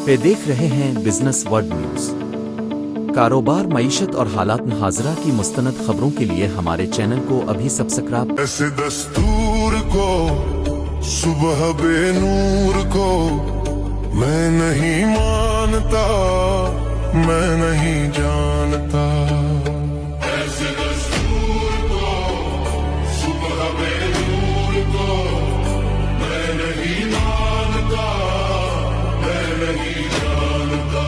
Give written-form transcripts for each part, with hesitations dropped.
पे देख रहे हैं बिजनेस वर्ल्ड न्यूज। कारोबार, मईशत और हालात हाजरा की मुस्तनद खबरों के लिए हमारे चैनल को अभी सब्सक्राइब। ऐसे दस्तूर को सुबह बेनूर को मैं नहीं मानता, मैं नहीं जानता। ऐसे दस्तूर को सुबह बेनूर को मैं नहीं मानता, मैं नहीं जानता।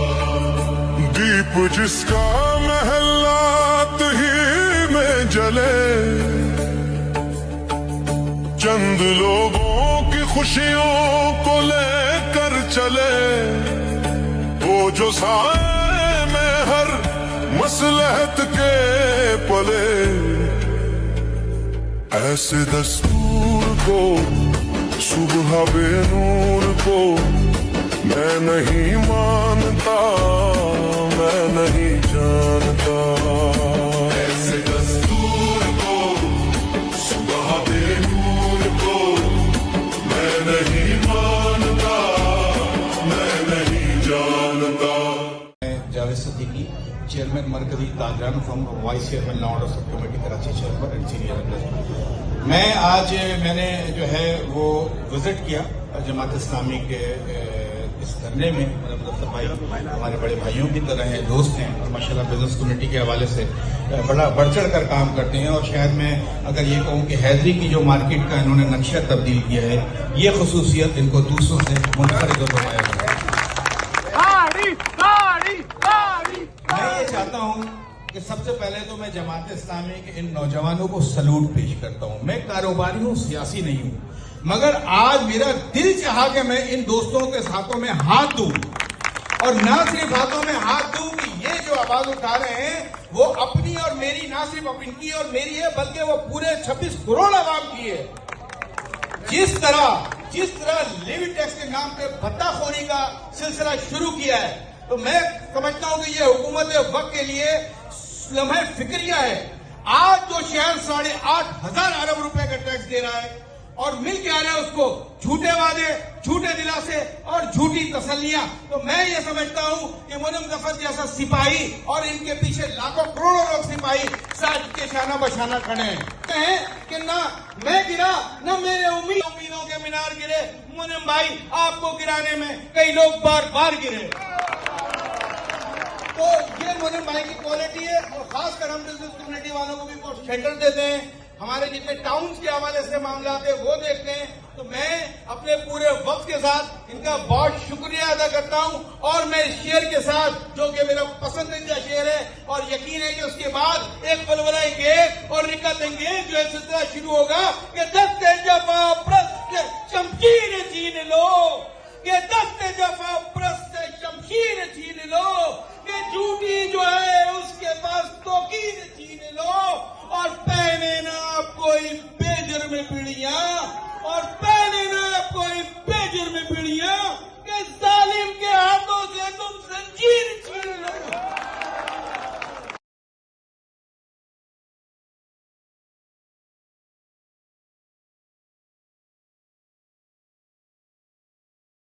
दीप जिसका महलात ही में जले, चंद लोगों की खुशियों को लेकर चले, वो जो साए में हर मसलहत के पले। ऐसे दस्तूर को सुबह बेनूर को मैं नहीं मानता, मैं नहीं जानता। ऐसे दस्तूर को सुबह बेनूर को मैं नहीं मानता, मैं नहीं जानता। Javed Siddiqui, chairman Markazi Tajran from vice chairman law order sub committee Karachi chairman and senior administrator. मैं जो है वो विजिट किया जमात इस्लामी के इस धरने में। मतलब भाई हमारे बड़े भाइयों की तरह हैं, दोस्त हैं और माशाल्लाह बिजनेस कम्युनिटी के हवाले से बड़ा बढ़ चढ़ कर काम करते हैं। और शायद मैं अगर ये कहूँ कि हैदरी की जो मार्केट का इन्होंने नक्शा तब्दील किया है, ये खसूसियत इनको दूसरों से मुनफरिद बनाया है। मैं ये चाहता हूँ कि सबसे पहले तो मैं जमात इस्लामी के इन नौजवानों को सलूट पेश करता हूँ। मैं कारोबारी हूँ, सियासी नहीं हूँ, मगर आज मेरा दिल चाहा कि मैं इन दोस्तों के हाथों में हाथ दूं, और ना सिर्फ हाथों में हाथ दूं कि ये जो आवाज उठा रहे हैं वो अपनी और मेरी, ना सिर्फ इनकी और मेरी है, बल्कि वो पूरे 26 करोड़ आवाम की है। जिस तरह लिविंग टैक्स के नाम पे भत्ताखोरी का सिलसिला शुरू किया है, तो मैं समझता हूं कि ये हुकूमत वक्त के लिए लम्हे फिक्रिया है। आज जो शहर 8,500 अरब रुपए का टैक्स दे रहा है और मिल के आ रहा है उसको झूठे वादे, झूठे दिलासे और झूठी तसल्लियां। तो मैं ये समझता हूं कि मोहम्मद मुजफ्फर जैसा सिपाही और इनके पीछे लाखों करोड़ों लोग सिपाही साथ के शाना बशाना खड़े हैं कि ना मैं गिरा, ना मेरे उम्मीदों के मीनार गिरे। मोहम्मद भाई, आपको गिराने में कई लोग बार बार गिरे। तो ये मोहम्मद भाई की क्वालिटी है। और खासकर हम बिजनेस कम्युनिटी वालों को भी बहुत शेल्टर देते हैं, हमारे जितने टाउन्स के हवाले से मामला आते हैं वो देखते हैं। तो मैं अपने पूरे वक्त के साथ इनका बहुत शुक्रिया अदा करता हूं। और मैं इस शेर के साथ, जो कि मेरा पसंदीदा शेर है, और यकीन है कि उसके बाद एक बलबला अंगेज और रिकत अंगेज जो है सिलसिला शुरू होगा कि 10 तेजा